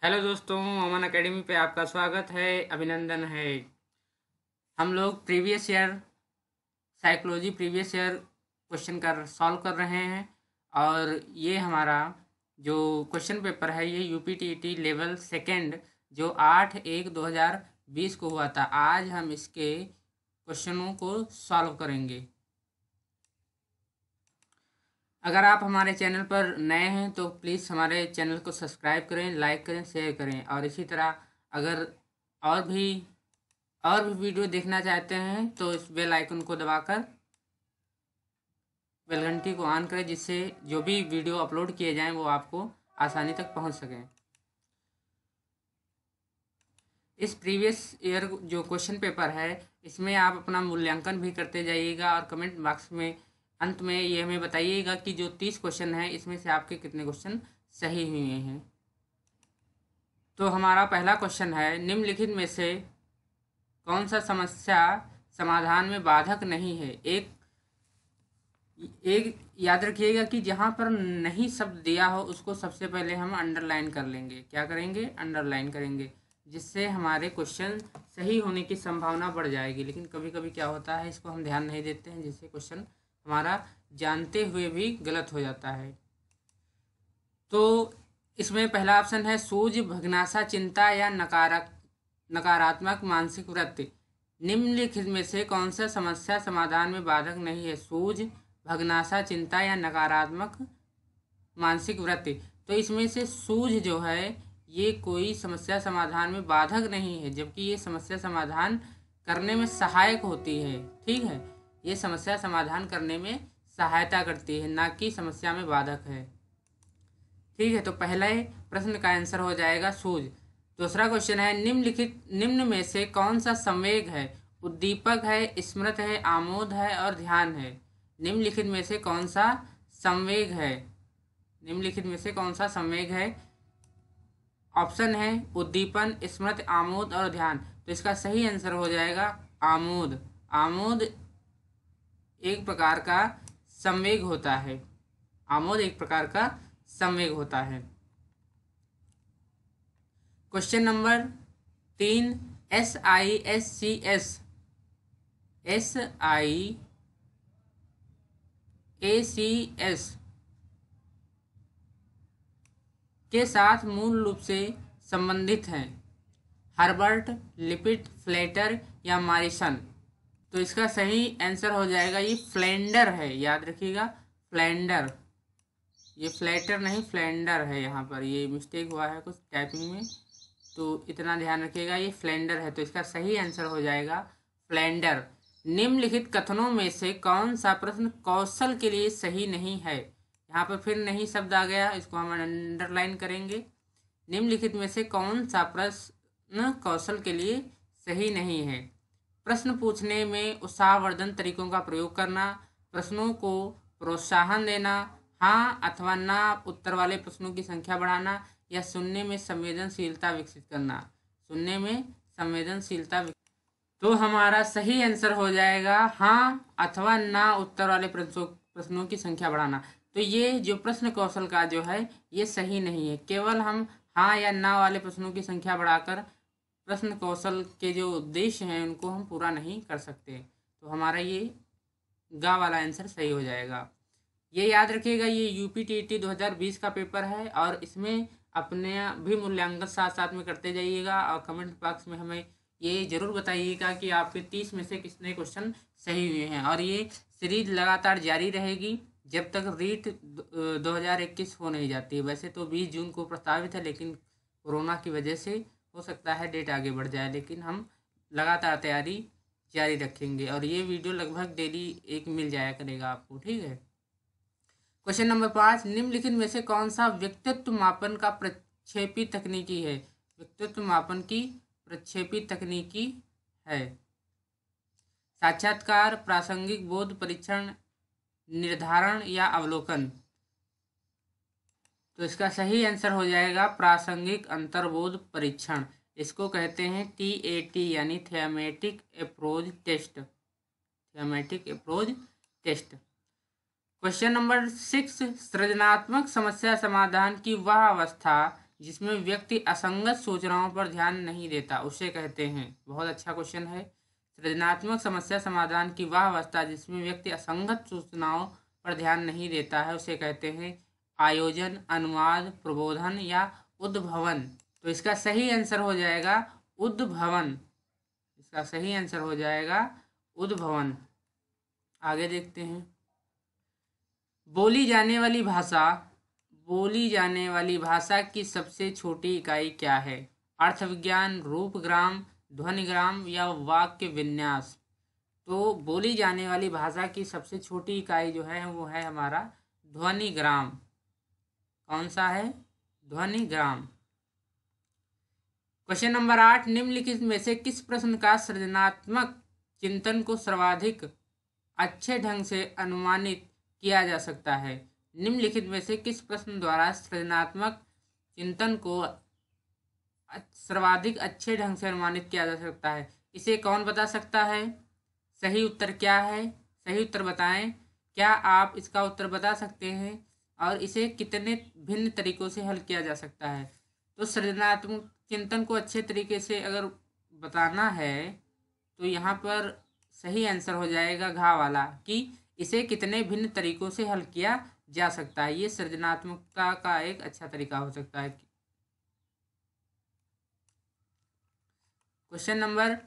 Hello दोस्तों, अमन academy पे आपका स्वागत है, अभिनंदन है। हम लोग previous year psychology previous year question कर सॉल्व कर रहे हैं। और ये हमारा जो क्वेश्चन पेपर है ये यूपीटीटी लेवल सेकंड जो 8/1/2020 को हुआ था। आज हम इसके क्वेश्चनों को सॉल्व करेंगे। अगर आप हमारे चैनल पर नए हैं तो प्लीज़ हमारे चैनल को सब्सक्राइब करें, लाइक करें, शेयर करें। और इसी तरह अगर और भी और भी वीडियो देखना चाहते हैं तो इस बेल आइकन को दबाकर बेल घंटी को ऑन करें, जिससे जो भी वीडियो अपलोड किए जाएं वो आपको आसानी तक पहुंच सकें। इस प्रीवियस ईयर जो क्वेश्चन पेपर है इसमें आप अपना मूल्यांकन भी करते जाइएगा और कमेंट बॉक्स में अंत में ये हमें बताइएगा कि जो 30 क्वेश्चन है इसमें से आपके कितने क्वेश्चन सही हुए हैं। तो हमारा पहला क्वेश्चन है, निम्नलिखित में से कौन सा समस्या समाधान में बाधक नहीं है। एक एक याद रखिएगा कि जहाँ पर नहीं शब्द दिया हो उसको सबसे पहले हम अंडरलाइन कर लेंगे। क्या करेंगे? अंडरलाइन करेंगे, जिससे हमारे क्वेश्चन सही होने की संभावना बढ़ जाएगी। लेकिन कभी कभी क्या होता है, इसको हम ध्यान नहीं देते हैं, जिससे क्वेश्चन हमारा जानते हुए भी गलत हो जाता है। तो इसमें पहला ऑप्शन है, सूझ, भग्नाशा, चिंता या नकारात्मक मानसिक वृत्ति। निम्नलिखित में से कौन सा समस्या समाधान में बाधक नहीं है? सूझ, भग्नाशा, चिंता या नकारात्मक मानसिक वृत्ति। तो इसमें से सूझ जो है ये कोई समस्या समाधान में बाधक नहीं है, जबकि ये समस्या समाधान करने में सहायक होती है। ठीक है, ये समस्या समाधान करने में सहायता करती है, ना कि समस्या में बाधक है। ठीक है, तो पहला प्रश्न का आंसर हो जाएगा सूझ। दूसरा क्वेश्चन है, निम्न में से कौन सा संवेग है? उद्दीपक है, स्मृत है, आमोद है और ध्यान है। निम्नलिखित में से कौन सा संवेग है? निम्नलिखित में से कौन सा संवेग है? ऑप्शन है उद्दीपन, स्मृत, आमोद और ध्यान। तो इसका सही आंसर हो जाएगा आमोद। आमोद एक प्रकार का संवेग होता है। आमोद एक प्रकार का संवेग होता है। क्वेश्चन नंबर 3, SISCS के साथ मूल रूप से संबंधित हैं। हर्बर्ट, लिपिड, फ्लेटर या मॉरिसन। तो इसका सही आंसर हो जाएगा ये फ्लेंडर है। याद रखिएगा, फ्लेंडर। ये फ्लेटर नहीं, फ्लेंडर है। यहाँ पर ये मिस्टेक हुआ है कुछ टाइपिंग में, तो इतना ध्यान रखिएगा, ये फ्लेंडर है। तो इसका सही आंसर हो जाएगा फ्लेंडर। निम्नलिखित कथनों में से कौन सा प्रश्न कौशल के लिए सही नहीं है? यहाँ पर फिर नहीं शब्द आ गया, इसको हम अंडरलाइन करेंगे। निम्नलिखित में से कौन सा प्रश्न कौशल के लिए सही नहीं है? प्रश्न पूछने में उत्साहवर्धन तरीकों का प्रयोग करना, प्रश्नों को प्रोत्साहन देना, हाँ अथवा ना उत्तर वाले प्रश्नों की संख्या बढ़ाना, या सुनने में संवेदनशीलता विकसित करना। सुनने में संवेदनशीलता। तो हमारा सही आंसर हो जाएगा हाँ अथवा ना उत्तर वाले प्रश्नों की संख्या बढ़ाना। तो ये जो प्रश्न कौशल का जो है ये सही नहीं है। केवल हम हाँ या ना वाले प्रश्नों की संख्या बढ़ाकर प्रश्न कौशल के जो उद्देश्य हैं उनको हम पूरा नहीं कर सकते। तो हमारा ये गा वाला आंसर सही हो जाएगा। ये याद रखिएगा, ये यूपीटीटी 2020 का पेपर है और इसमें अपने भी मूल्यांकन साथ साथ में करते जाइएगा। और कमेंट बॉक्स में हमें ये जरूर बताइएगा कि आपके 30 में से कितने क्वेश्चन सही हुए हैं। और ये सीरीज लगातार जारी रहेगी जब तक रीट 2021 हो नहीं जाती है। वैसे तो 20 जून को प्रस्तावित है, लेकिन कोरोना की वजह से हो सकता है डेट आगे बढ़ जाए, लेकिन हम लगातार तैयारी जारी रखेंगे। और ये वीडियो लगभग डेली एक मिल जाया करेगा आपको। ठीक है। क्वेश्चन नंबर 5, निम्नलिखित में से कौन सा व्यक्तित्व मापन का प्रक्षेपी तकनीकी है? व्यक्तित्व मापन की प्रक्षेपी तकनीकी है। साक्षात्कार, प्रासंगिक बोध परीक्षण, निर्धारण या अवलोकन। तो इसका सही आंसर हो जाएगा प्रासंगिक अंतर्बोध परीक्षण। इसको कहते हैं TAT यानी thematic approach test. Thematic approach test. Question number 6, सृजनात्मक समस्या समाधान की वह अवस्था जिसमें व्यक्ति असंगत सूचनाओं पर ध्यान नहीं देता उसे कहते हैं। बहुत अच्छा क्वेश्चन है। सृजनात्मक समस्या समाधान की वह अवस्था जिसमें व्यक्ति असंगत सूचनाओं पर ध्यान नहीं देता है उसे कहते हैं आयोजन, अनुवाद, प्रबोधन या उद्भवन। तो इसका सही आंसर हो जाएगा उद्भवन। इसका सही आंसर हो जाएगा उद्भवन। आगे देखते हैं। बोली जाने वाली भाषा की सबसे छोटी इकाई क्या है? अर्थविज्ञान, रूपग्राम, ध्वनिग्राम या वाक्य विन्यास। तो बोली जाने वाली भाषा की सबसे छोटी इकाई जो है वो है हमारा ध्वनिग्राम। कौन सा है? ध्वनिग्राम। क्वेश्चन नंबर 8, निम्नलिखित में से किस प्रश्न का सृजनात्मक चिंतन को सर्वाधिक अच्छे ढंग से अनुमानित किया जा सकता है? निम्नलिखित में से किस प्रश्न द्वारा सृजनात्मक चिंतन को सर्वाधिक अच्छे ढंग से अनुमानित किया जा सकता है? इसे कौन बता सकता है? सही उत्तर क्या है? सही उत्तर बताएं। क्या आप इसका उत्तर बता सकते हैं? और इसे कितने भिन्न तरीकों से हल किया जा सकता है? तो सृजनात्मक चिंतन को अच्छे तरीके से अगर बताना है तो यहाँ पर सही आंसर हो जाएगा घ वाला, कि इसे कितने भिन्न तरीकों से हल किया जा सकता है। ये सृजनात्मकता का एक अच्छा तरीका हो सकता है। क्वेश्चन नंबर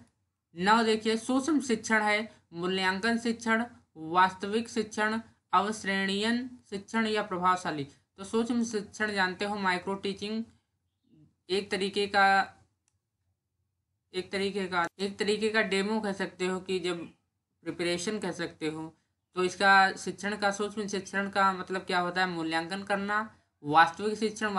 9 देखिए। सूक्ष्म शिक्षण है मूल्यांकन शिक्षण, वास्तविक शिक्षण, अवश्रेणीयन शिक्षण या प्रभावशाली। तो सूक्ष्म शिक्षण जानते हो माइक्रो टीचिंग एक तरीके का डेमो कह सकते हो, कि जब प्रिपरेशन कह सकते हो। तो इसका शिक्षण का सूक्ष्म शिक्षण का मतलब क्या होता है? मूल्यांकन करना। वास्तविक शिक्षण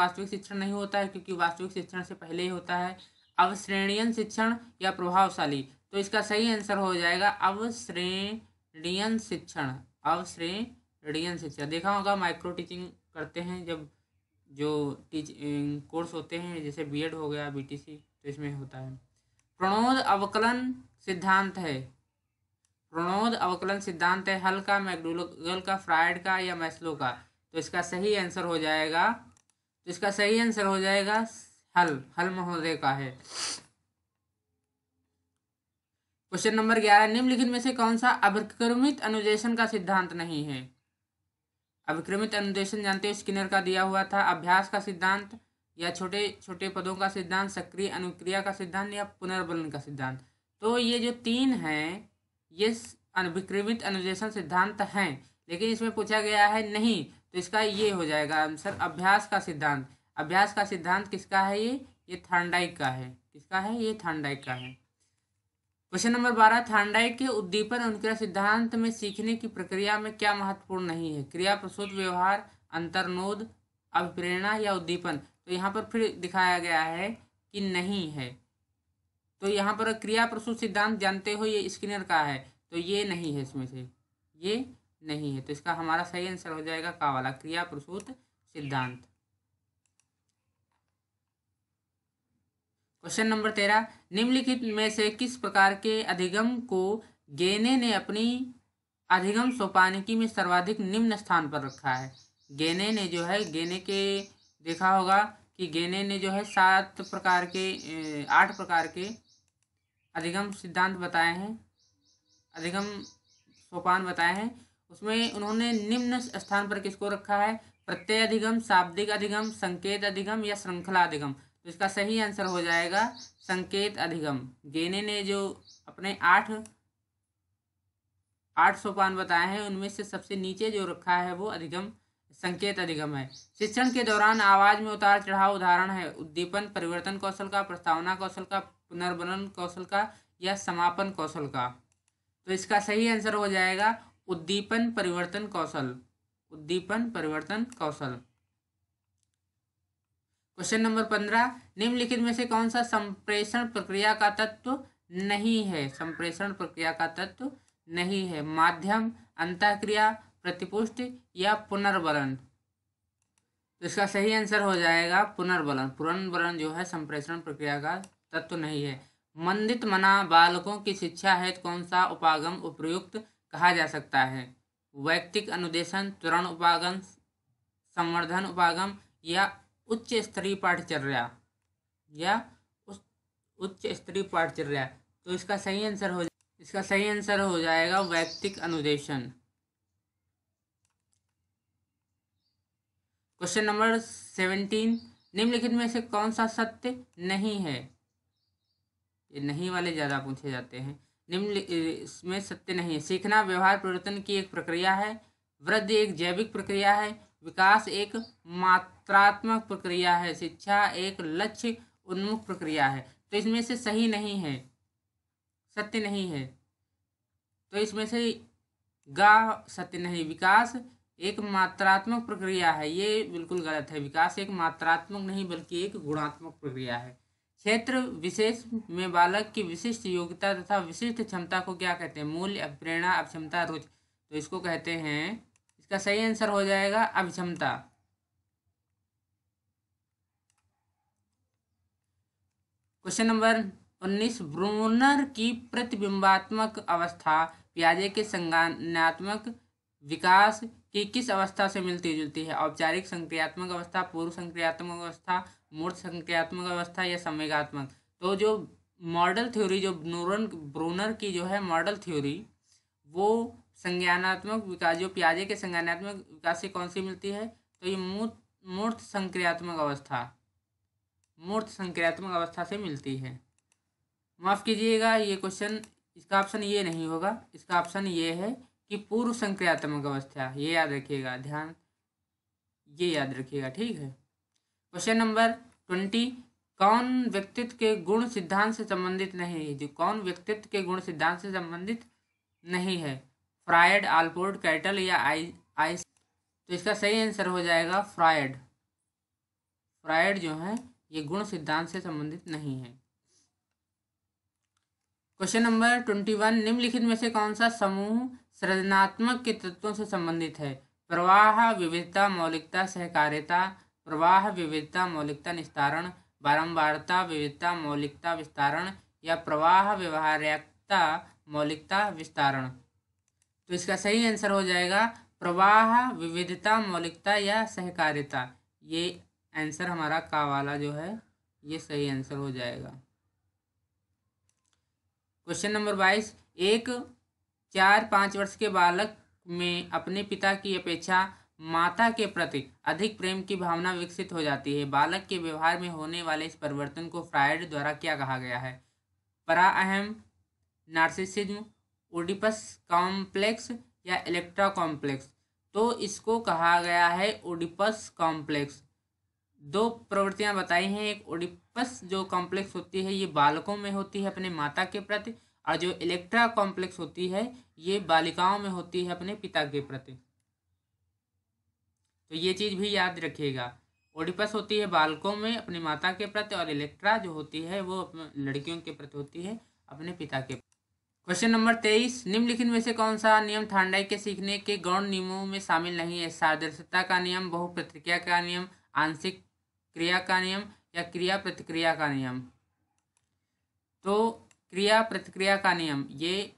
नहीं होता है, क्योंकि वास्तविक शिक्षण से पहले ही होता है। अवश्रेणीयन शिक्षण या प्रभावशाली। तो इसका सही आंसर हो जाएगा अवश्रेणीयन शिक्षण। अवश्रेणीयन शिक्षण देखा होगा, माइक्रो टीचिंग करते हैं जब जो कोर्स होते हैं, जैसे बीएड हो गया, बीटीसी, तो इसमें होता है। प्रणोद अवकलन सिद्धांत है हल का, मैकडूगल का, फ्रायड का या मैस्लो का। तो इसका सही आंसर हो जाएगा हल महोदय का है। क्वेश्चन नंबर 11, निम्नलिखित में से कौन सा अभिक्रमित अनुदेशन का सिद्धांत नहीं है? अभिक्रमित अनुदेशन जानते हो, स्किनर का दिया हुआ था। अभ्यास का सिद्धांत या छोटे छोटे पदों का सिद्धांत, सक्रिय अनुक्रिया का सिद्धांत या पुनर्बलन का सिद्धांत। तो ये जो 3 हैं ये अभिक्रमित अनुदेशन सिद्धांत हैं, लेकिन इसमें पूछा गया है नहीं, तो इसका ये हो जाएगा आंसर अभ्यास का सिद्धांत। अभ्यास का सिद्धांत किसका है? ये थॉर्नडाइक का है। किसका है? ये थॉर्नडाइक का है। क्वेश्चन नंबर 12, थॉर्नडाइक के उद्दीपन अनुक्रिया सिद्धांत में सीखने की प्रक्रिया में क्या महत्वपूर्ण नहीं है? क्रिया, प्रसूत, व्यवहार, अंतर्नोद, अभिप्रेरणा या उद्दीपन। तो यहाँ पर फिर दिखाया गया है कि नहीं है। तो यहाँ पर क्रिया प्रसूत सिद्धांत जानते हो, ये स्किनर का है, तो ये नहीं है, इसमें से ये नहीं है। तो इसका हमारा सही आंसर हो जाएगा का वाला, क्रिया प्रसूत सिद्धांत। क्वेश्चन नंबर 13, निम्नलिखित में से किस प्रकार के अधिगम को गेने ने अपनी अधिगम सोपानिकी में सर्वाधिक निम्न स्थान पर रखा है? गेने ने जो है, गेने के देखा होगा कि गेने ने जो है 8 प्रकार के अधिगम सिद्धांत बताए हैं, अधिगम सोपान बताए हैं। उसमें उन्होंने निम्न स्थान पर किसको रखा है? प्रत्यय अधिगम, शाब्दिक अधिगम, संकेत अधिगम या श्रृंखला अधिगम। तो इसका सही आंसर हो जाएगा संकेत अधिगम। गेने ने जो अपने 8 सोपान बताए हैं उनमें से सबसे नीचे जो रखा है वो अधिगम संकेत अधिगम है। शिक्षण के दौरान आवाज में उतार चढ़ाव उदाहरण है उद्दीपन परिवर्तन कौशल का, प्रस्तावना कौशल का, पुनर्बलन कौशल का या समापन कौशल का। तो इसका सही आंसर हो जाएगा उद्दीपन परिवर्तन कौशल। उद्दीपन परिवर्तन कौशल। क्वेश्चन नंबर 15, निम्नलिखित में से कौन सा संप्रेषण प्रक्रिया का तत्व नहीं है? संप्रेषण प्रक्रिया का तत्व नहीं है। माध्यम, अंतःक्रिया, प्रतिपुष्टि या पुनर्बलन। तो इसका सही आंसर हो जाएगा पुनर्बलन। पुनर्बलन जो है संप्रेषण प्रक्रिया का तत्व नहीं है। मंदित मना बालकों की शिक्षा हेतु कौन सा उपागम उपयुक्त कहा जा सकता है? वैयक्तिक अनुदेशन, त्वरण उपागम, संवर्धन उपागम या उच्च स्तरीय पाठचर्या या उच्च स्तरीय पाठचर्या। तो इसका सही आंसर हो जाएगा वैयक्तिक अनुदेशन। क्वेश्चन नंबर 17, निम्नलिखित में से कौन सा सत्य नहीं है? ये नहीं वाले ज्यादा पूछे जाते हैं। इसमें सत्य नहीं है। सीखना व्यवहार परिवर्तन की एक प्रक्रिया है, वृद्धि एक जैविक प्रक्रिया है, विकास एक मात्रात्मक प्रक्रिया है, शिक्षा एक लक्ष्य उन्मुख प्रक्रिया है। तो इसमें से सही नहीं है, सत्य नहीं है। तो इसमें से सत्य नहीं। विकास एक मात्रात्मक प्रक्रिया है, ये बिल्कुल गलत है। विकास एक मात्रात्मक नहीं बल्कि एक गुणात्मक प्रक्रिया है। क्षेत्र विशेष में बालक की विशिष्ट योग्यता तथा विशिष्ट क्षमता को क्या कहते हैं? मूल्य, प्रेरणा, अक्षमता, रुचि। तो इसको कहते हैं, इसका सही आंसर हो जाएगा अक्षमता। क्वेश्चन नंबर 19, ब्रूनर की प्रतिबिंबात्मक अवस्था पियाजे के संज्ञानात्मक विकास की किस अवस्था से मिलती जुलती है? औपचारिक संक्रियात्मक अवस्था, पूर्व संक्रियात्मक अवस्था, मूर्त संक्रियात्मक अवस्था या संवेगात्मक। तो जो मॉडल थ्योरी, जो ब्रूनर की जो है मॉडल थ्योरी, वो संज्ञानात्मक विकास, जो पियाजे के संज्ञानात्मक विकास से कौन सी मिलती है? तो ये मूर्त संक्रियात्मक अवस्था से मिलती है। माफ कीजिएगा, ये क्वेश्चन, इसका ऑप्शन ये नहीं होगा, इसका ऑप्शन ये है कि पूर्व संक्रियात्मक अवस्था। ये याद रखिएगा, ये याद रखिएगा, ठीक है। क्वेश्चन नंबर 20, कौन व्यक्तित्व के गुण सिद्धांत से संबंधित नहीं है? जो कौन व्यक्तित्व के गुण सिद्धांत से संबंधित नहीं है? फ्रायड, आल्पोर्ट, कैटल या आइस। तो इसका सही आंसर हो जाएगा फ्रायड। फ्रायड जो है ये गुण सिद्धांत से संबंधित नहीं है। क्वेश्चन नंबर 21, निम्नलिखित में से कौन सा समूह सृजनात्मक के तत्वों से संबंधित है? प्रवाह, विविधता, मौलिकता, सहकार्यता, प्रवाह, विविधता, मौलिकता, निस्तारण, बारंबारता, विविधता, मौलिकता, विस्तारण या प्रवाह, व्यवहार्यता, मौलिकता, विस्तारण। तो इसका सही आंसर हो जाएगा प्रवाह, विविधता, मौलिकता या सहकार्यता। ये आंसर हमारा का वाला जो है ये सही आंसर हो जाएगा। क्वेश्चन नंबर 22, एक 4-5 वर्ष के बालक में अपने पिता की अपेक्षा माता के प्रति अधिक प्रेम की भावना विकसित हो जाती है। बालक के व्यवहार में होने वाले इस परिवर्तन को फ्रायड द्वारा क्या कहा गया है? पराअहम, नार्सिसिज्म, ओडिपस कॉम्प्लेक्स या इलेक्ट्रा कॉम्प्लेक्स। तो इसको कहा गया है ओडिपस कॉम्प्लेक्स। दो प्रवृत्तियां बताई हैं। एक ओडिपस जो कॉम्प्लेक्स होती है ये बालकों में होती है अपने माता के प्रति, और जो इलेक्ट्रा कॉम्प्लेक्स होती है ये बालिकाओं में होती है अपने पिता के प्रति। तो ये चीज भी याद रखिएगा। ओडिपस होती है बालकों में अपनी माता के प्रति, और इलेक्ट्रा जो होती है वो लड़कियों के प्रति होती है अपने पिता के प्रति। क्वेश्चन नंबर 23, निम्नलिखित में से कौन सा नियम थार्नडाइक के सीखने के गौण नियमों में शामिल नहीं है? सादृश्यता का नियम, बहुप्रतिक्रिया का नियम, आंशिक क्रिया का नियम या क्रिया प्रतिक्रिया का नियम। तो क्रिया प्रतिक्रिया का नियम ये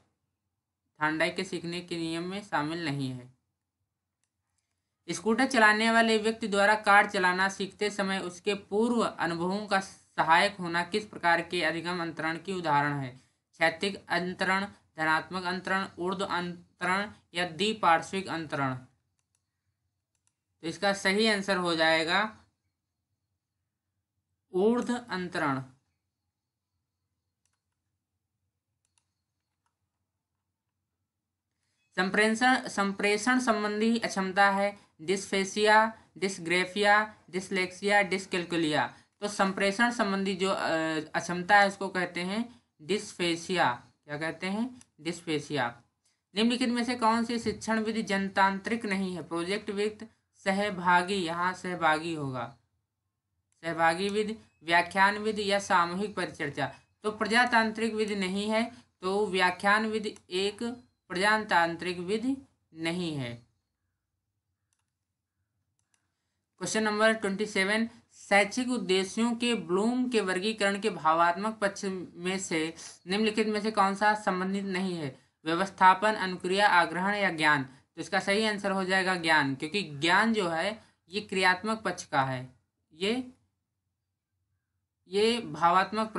थार्नडाइक के सीखने के नियम में शामिल नहीं है। स्कूटर चलाने वाले व्यक्ति द्वारा कार चलाना सीखते समय उसके पूर्व अनुभवों का सहायक होना किस प्रकार के अधिगम अंतरण की उदाहरण है? क्षैतिज अंतरण, धनात्मक अंतरण, ऊर्ध्व अंतरण या द्विपार्श्विक अंतरण। तो इसका सही आंसर हो जाएगा ऊर्ध्व अंतरण। संप्रेषण संबंधी अक्षमता है डिस्फेसिया, डिस्ग्रेफिया, डिसलेक्सिया, डिसकैल्कुलिया। तो संप्रेषण संबंधी जो अक्षमता है उसको कहते हैं डिस्फेसिया। क्या कहते हैं? डिस्फेसिया। निम्नलिखित में से कौन सी शिक्षण विधि जनतांत्रिक नहीं है? प्रोजेक्ट वित्त, सहभागी, यहाँ सहभागी होगा, सहभागी विधि, व्याख्यान विधि या सामूहिक परिचर्चा। तो प्रजातांत्रिक विधि नहीं है, तो व्याख्यान विधि एक प्रजातांत्रिक विधि नहीं है। क्वेश्चन नंबर 27, शैक्षिक उद्देश्यों के ब्लूम के वर्गीकरण के भावात्मक पक्ष में से निम्नलिखित में से कौन सा संबंधित नहीं है? व्यवस्थापन, अनुक्रिया, आग्रहण या ज्ञान। तो इसका सही आंसर हो जाएगा ज्ञान, क्योंकि ज्ञान जो है ये क्रियात्मक पक्ष का है, ये भावात्मक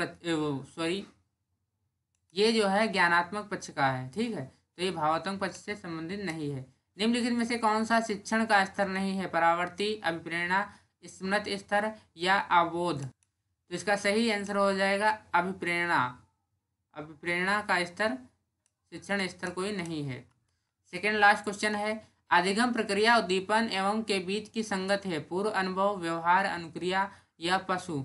ये जो है ज्ञानात्मक पक्ष का है, ठीक है। तो ये भावात्मक पक्ष से संबंधित नहीं है। निम्नलिखित में से कौन सा शिक्षण का स्तर नहीं है? परावर्ती, अभिप्रेरणा, स्मृति स्तर या अवबोध। तो इसका सही आंसर हो जाएगा अभिप्रेरणा। अभिप्रेरणा का स्तर, शिक्षण स्तर कोई नहीं है। सेकेंड लास्ट क्वेश्चन है, अधिगम प्रक्रिया उद्दीपन एवं के बीच की संगत है? पूर्व अनुभव, व्यवहार, अनुक्रिया या पशु।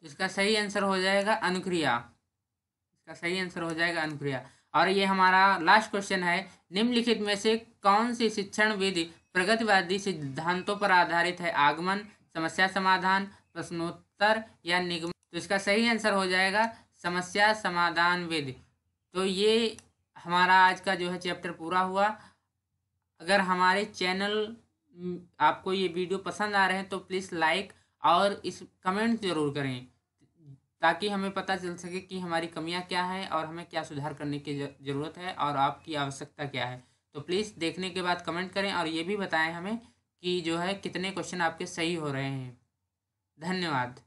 इसका सही आंसर हो जाएगा अनुक्रिया। इसका सही आंसर हो जाएगा अनुक्रिया। और ये हमारा लास्ट क्वेश्चन है, निम्नलिखित में से कौन सी शिक्षण विधि प्रगतिवादी सिद्धांतों पर आधारित है? आगमन, समस्या समाधान, प्रश्नोत्तर या निगमन। तो इसका सही आंसर हो जाएगा समस्या समाधान विधि। तो ये हमारा आज का जो है चैप्टर पूरा हुआ। अगर हमारे चैनल आपको ये वीडियो पसंद आ रहे हैं तो प्लीज़ लाइक और इस कमेंट ज़रूर करें, ताकि हमें पता चल सके कि हमारी कमियां क्या हैं और हमें क्या सुधार करने की ज़रूरत है और आपकी आवश्यकता क्या है। तो प्लीज़ देखने के बाद कमेंट करें और ये भी बताएं हमें कि जो है कितने क्वेश्चन आपके सही हो रहे हैं। धन्यवाद।